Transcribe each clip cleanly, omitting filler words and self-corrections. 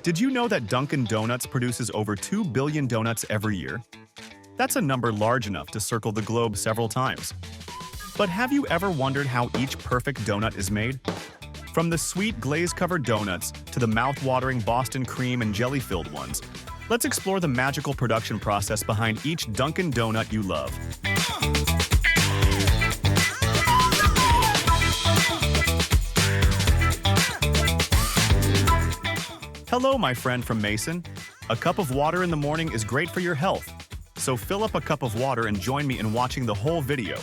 Did you know that Dunkin' Donuts produces over 2 billion donuts every year? That's a number large enough to circle the globe several times. But have you ever wondered how each perfect donut is made? From the sweet glaze-covered donuts to the mouth-watering Boston cream and jelly-filled ones, let's explore the magical production process behind each Dunkin' Donut you love. Hello, my friend from Mason. A cup of water in the morning is great for your health. So fill up a cup of water and join me in watching the whole video.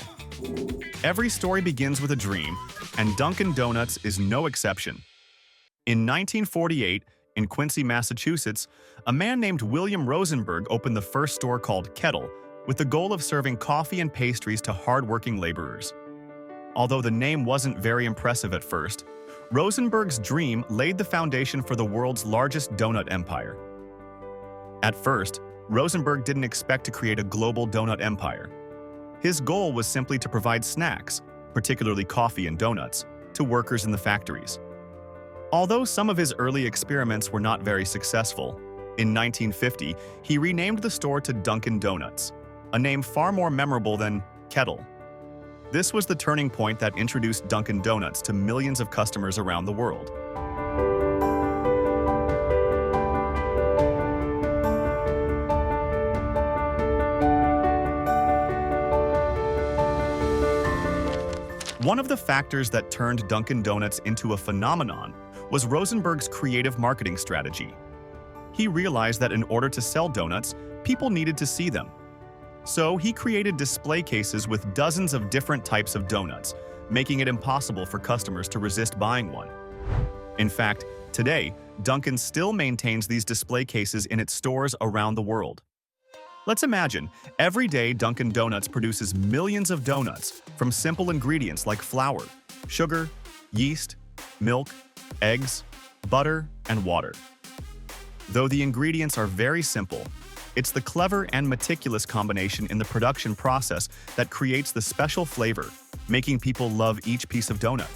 Every story begins with a dream, and Dunkin' Donuts is no exception. In 1948, in Quincy, Massachusetts, a man named William Rosenberg opened the first store called Kettle, with the goal of serving coffee and pastries to hard-working laborers. Although the name wasn't very impressive at first, Rosenberg's dream laid the foundation for the world's largest donut empire. At first, Rosenberg didn't expect to create a global donut empire. His goal was simply to provide snacks, particularly coffee and donuts, to workers in the factories. Although some of his early experiments were not very successful, in 1950 he renamed the store to Dunkin' Donuts, a name far more memorable than Kettle. This was the turning point that introduced Dunkin' Donuts to millions of customers around the world. One of the factors that turned Dunkin' Donuts into a phenomenon was Rosenberg's creative marketing strategy. He realized that in order to sell donuts, people needed to see them. So he created display cases with dozens of different types of donuts, making it impossible for customers to resist buying one. In fact, today, Dunkin' still maintains these display cases in its stores around the world. Let's imagine, every day Dunkin' Donuts produces millions of donuts from simple ingredients like flour, sugar, yeast, milk, eggs, butter, and water. Though the ingredients are very simple, it's the clever and meticulous combination in the production process that creates the special flavor, making people love each piece of donut.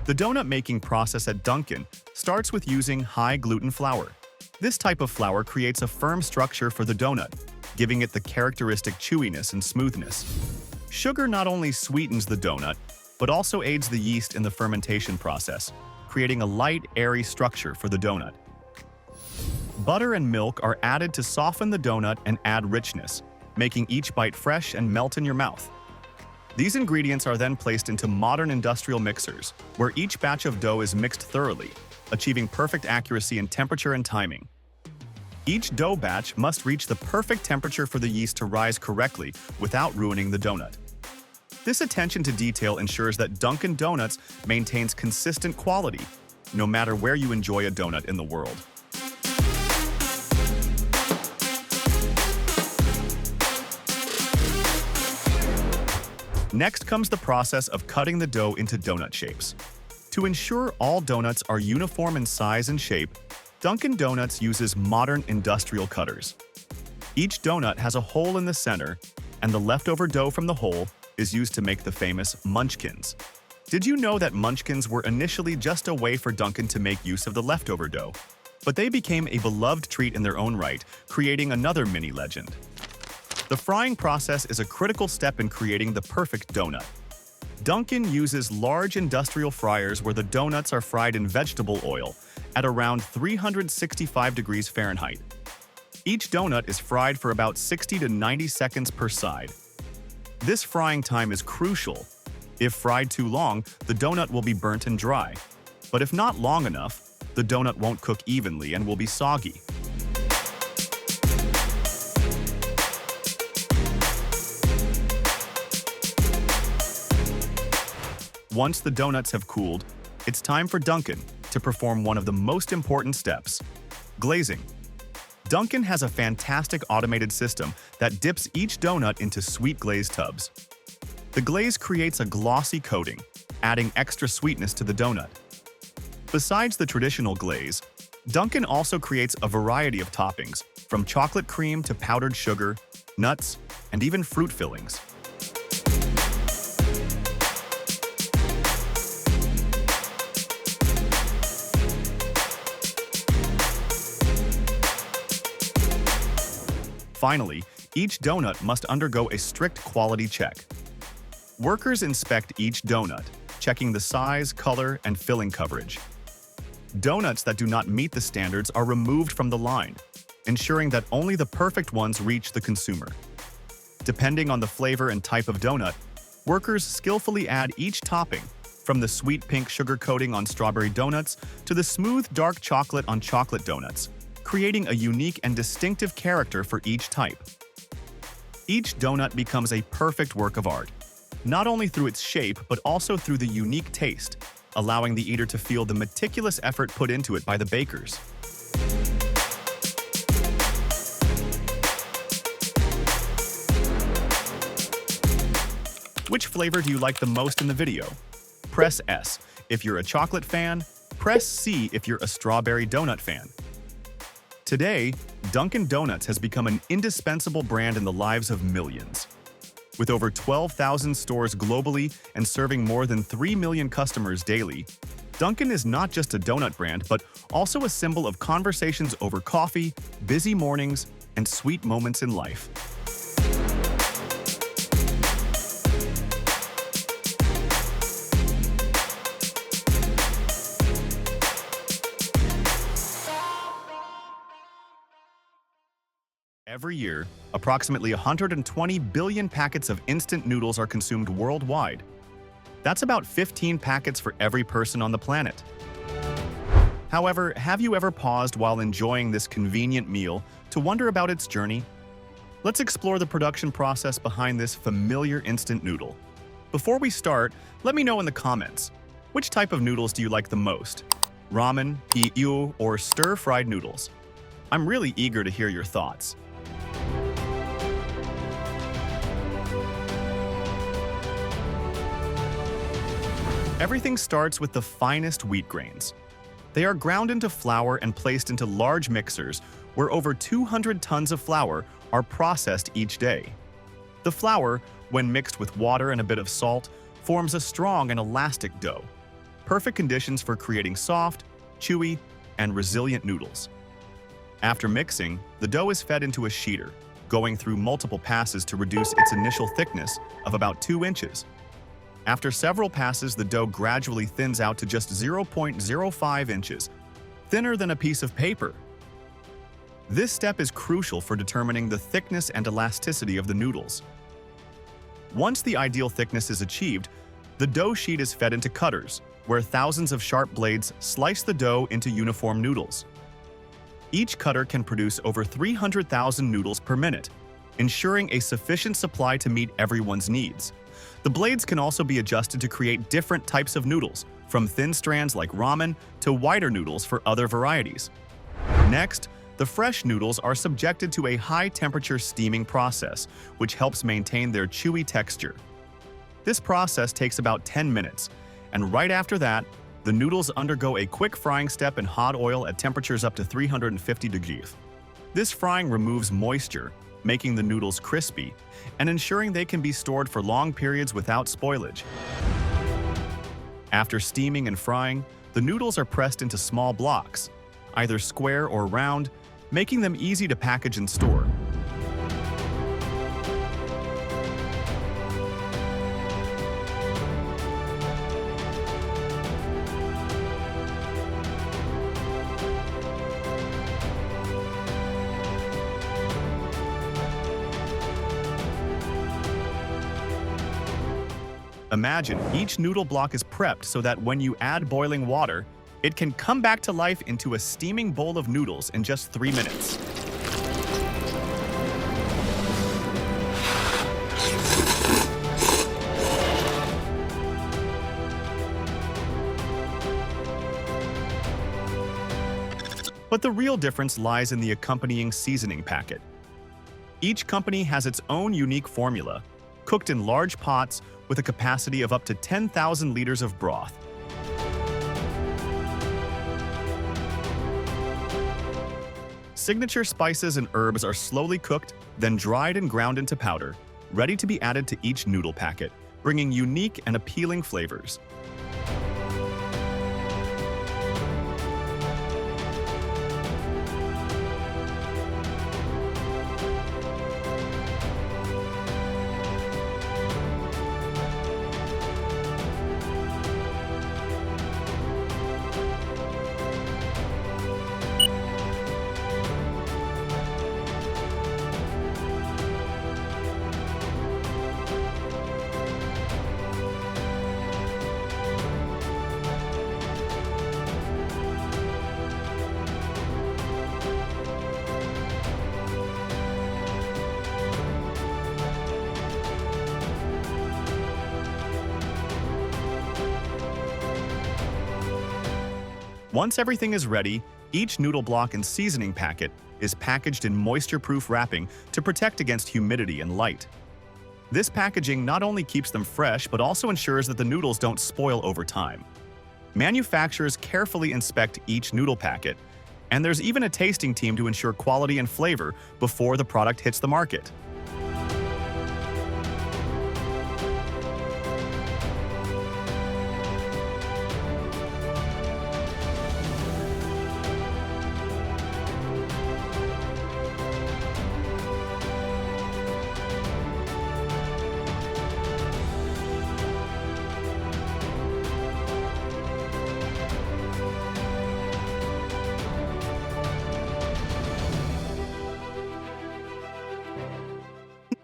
The donut-making process at Dunkin' starts with using high-gluten flour. This type of flour creates a firm structure for the donut, giving it the characteristic chewiness and smoothness. Sugar not only sweetens the donut, but also aids the yeast in the fermentation process, creating a light, airy structure for the donut. Butter and milk are added to soften the donut and add richness, making each bite fresh and melt in your mouth. These ingredients are then placed into modern industrial mixers, where each batch of dough is mixed thoroughly, achieving perfect accuracy in temperature and timing. Each dough batch must reach the perfect temperature for the yeast to rise correctly without ruining the donut. This attention to detail ensures that Dunkin' Donuts maintains consistent quality, no matter where you enjoy a donut in the world. Next comes the process of cutting the dough into donut shapes. To ensure all donuts are uniform in size and shape, Dunkin' Donuts uses modern industrial cutters. Each donut has a hole in the center, and the leftover dough from the hole is used to make the famous munchkins. Did you know that munchkins were initially just a way for Dunkin' to make use of the leftover dough? But they became a beloved treat in their own right, creating another mini legend. The frying process is a critical step in creating the perfect donut. Dunkin' uses large industrial fryers where the donuts are fried in vegetable oil at around 365 degrees Fahrenheit. Each donut is fried for about 60 to 90 seconds per side. This frying time is crucial. If fried too long, the donut will be burnt and dry. But if not long enough, the donut won't cook evenly and will be soggy. Once the donuts have cooled, it's time for Dunkin' to perform one of the most important steps: glazing. Dunkin' has a fantastic automated system that dips each donut into sweet glaze tubs. The glaze creates a glossy coating, adding extra sweetness to the donut. Besides the traditional glaze, Dunkin also creates a variety of toppings, from chocolate cream to powdered sugar, nuts, and even fruit fillings. Finally, each donut must undergo a strict quality check. Workers inspect each donut, checking the size, color, and filling coverage. Donuts that do not meet the standards are removed from the line, ensuring that only the perfect ones reach the consumer. Depending on the flavor and type of donut, workers skillfully add each topping, from the sweet pink sugar coating on strawberry donuts to the smooth dark chocolate on chocolate donuts, creating a unique and distinctive character for each type. Each donut becomes a perfect work of art, not only through its shape but also through the unique taste, allowing the eater to feel the meticulous effort put into it by the bakers. Which flavor do you like the most in the video? Press S if you're a chocolate fan, press C if you're a strawberry donut fan. Today, Dunkin' Donuts has become an indispensable brand in the lives of millions. With over 12,000 stores globally and serving more than 3 million customers daily, Dunkin' is not just a donut brand, but also a symbol of conversations over coffee, busy mornings, and sweet moments in life. Every year, approximately 120 billion packets of instant noodles are consumed worldwide. That's about 15 packets for every person on the planet. However, have you ever paused while enjoying this convenient meal to wonder about its journey? Let's explore the production process behind this familiar instant noodle. Before we start, let me know in the comments, which type of noodles do you like the most? Ramen, yu, or stir-fried noodles? I'm really eager to hear your thoughts. Everything starts with the finest wheat grains. They are ground into flour and placed into large mixers where over 200 tons of flour are processed each day. The flour, when mixed with water and a bit of salt, forms a strong and elastic dough, perfect conditions for creating soft, chewy, and resilient noodles. After mixing, the dough is fed into a sheeter, going through multiple passes to reduce its initial thickness of about 2 inches. After several passes, the dough gradually thins out to just 0.05 inches, thinner than a piece of paper. This step is crucial for determining the thickness and elasticity of the noodles. Once the ideal thickness is achieved, the dough sheet is fed into cutters, where thousands of sharp blades slice the dough into uniform noodles. Each cutter can produce over 300,000 noodles per minute, ensuring a sufficient supply to meet everyone's needs. The blades can also be adjusted to create different types of noodles, from thin strands like ramen to wider noodles for other varieties. Next, the fresh noodles are subjected to a high-temperature steaming process, which helps maintain their chewy texture. This process takes about 10 minutes, and right after that, the noodles undergo a quick frying step in hot oil at temperatures up to 350 degrees. This frying removes moisture, making the noodles crispy, and ensuring they can be stored for long periods without spoilage. After steaming and frying, the noodles are pressed into small blocks, either square or round, making them easy to package and store. Imagine each noodle block is prepped so that when you add boiling water, it can come back to life into a steaming bowl of noodles in just 3 minutes. But the real difference lies in the accompanying seasoning packet. Each company has its own unique formula, cooked in large pots with a capacity of up to 10,000 liters of broth. Signature spices and herbs are slowly cooked, then dried and ground into powder, ready to be added to each noodle packet, bringing unique and appealing flavors. Once everything is ready, each noodle block and seasoning packet is packaged in moisture-proof wrapping to protect against humidity and light. This packaging not only keeps them fresh, but also ensures that the noodles don't spoil over time. Manufacturers carefully inspect each noodle packet, and there's even a tasting team to ensure quality and flavor before the product hits the market.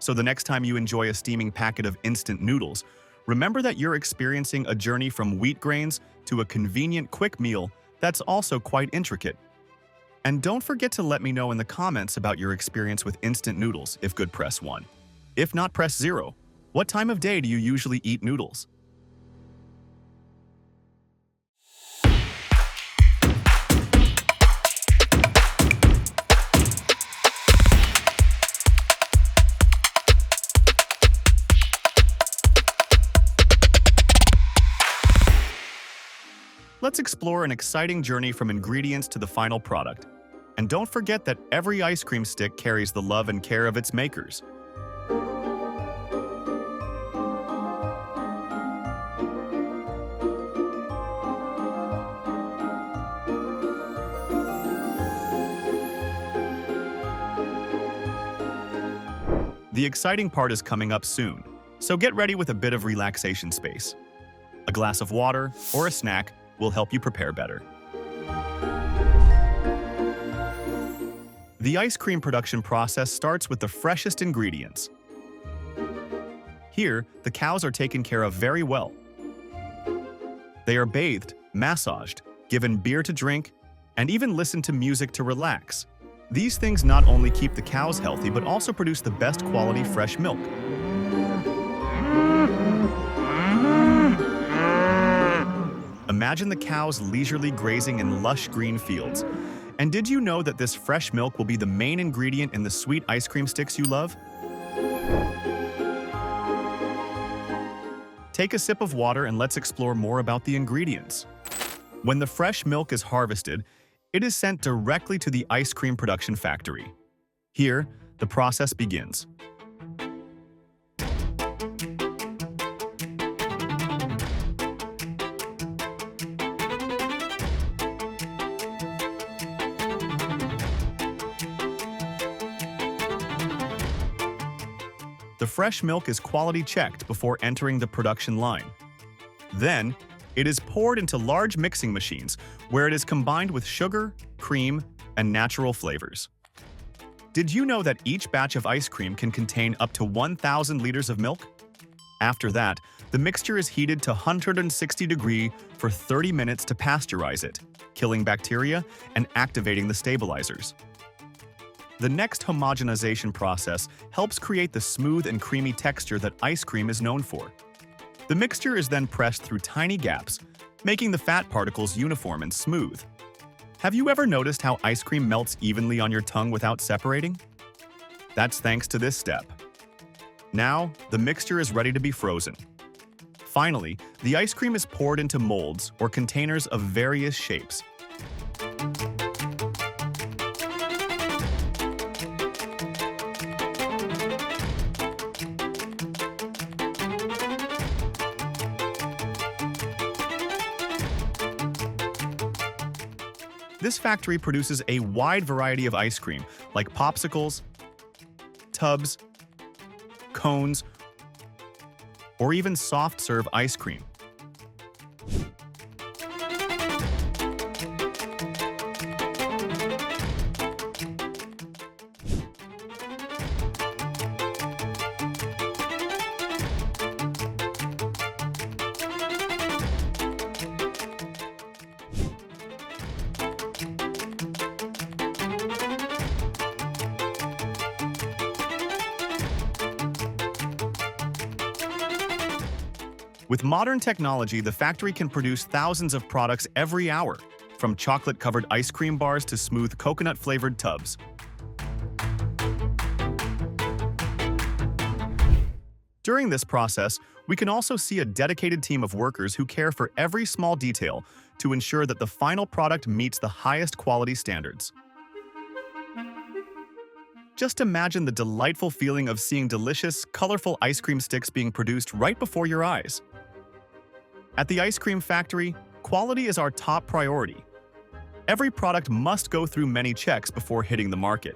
So the next time you enjoy a steaming packet of instant noodles, remember that you're experiencing a journey from wheat grains to a convenient quick meal that's also quite intricate. And don't forget to let me know in the comments about your experience with instant noodles. If good, press 1. If not, press 0. What time of day do you usually eat noodles? Let's explore an exciting journey from ingredients to the final product. And don't forget that every ice cream stick carries the love and care of its makers. The exciting part is coming up soon, so get ready with a bit of relaxation space. A glass of water or a snack will help you prepare better. The ice cream production process starts with the freshest ingredients. Here, the cows are taken care of very well. They are bathed, massaged, given beer to drink, and even listened to music to relax. These things not only keep the cows healthy, but also produce the best quality fresh milk. Imagine the cows leisurely grazing in lush green fields. And did you know that this fresh milk will be the main ingredient in the sweet ice cream sticks you love? Take a sip of water and let's explore more about the ingredients. When the fresh milk is harvested, it is sent directly to the ice cream production factory. Here, the process begins. The fresh milk is quality checked before entering the production line. Then, it is poured into large mixing machines where it is combined with sugar, cream, and natural flavors. Did you know that each batch of ice cream can contain up to 1,000 liters of milk? After that, the mixture is heated to 160 degrees for 30 minutes to pasteurize it, killing bacteria and activating the stabilizers. The next homogenization process helps create the smooth and creamy texture that ice cream is known for. The mixture is then pressed through tiny gaps, making the fat particles uniform and smooth. Have you ever noticed how ice cream melts evenly on your tongue without separating? That's thanks to this step. Now, the mixture is ready to be frozen. Finally, the ice cream is poured into molds or containers of various shapes. This factory produces a wide variety of ice cream, like popsicles, tubs, cones, or even soft-serve ice cream. With modern technology, the factory can produce thousands of products every hour, from chocolate-covered ice cream bars to smooth coconut-flavored tubs. During this process, we can also see a dedicated team of workers who care for every small detail to ensure that the final product meets the highest quality standards. Just imagine the delightful feeling of seeing delicious, colorful ice cream sticks being produced right before your eyes. At the ice cream factory, quality is our top priority. Every product must go through many checks before hitting the market.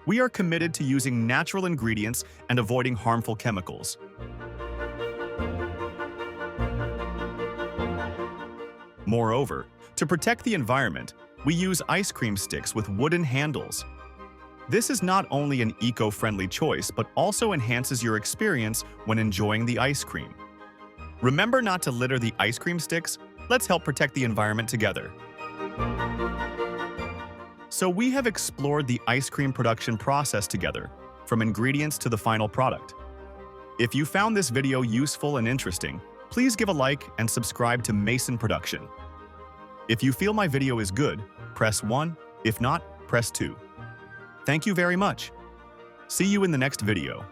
We are committed to using natural ingredients and avoiding harmful chemicals. Moreover, to protect the environment, we use ice cream sticks with wooden handles. This is not only an eco-friendly choice, but also enhances your experience when enjoying the ice cream. Remember not to litter the ice cream sticks. Let's help protect the environment together. So we have explored the ice cream production process together, from ingredients to the final product. If you found this video useful and interesting, please give a like and subscribe to Mason Production. If you feel my video is good, press 1. If not, press 2. Thank you very much. See you in the next video.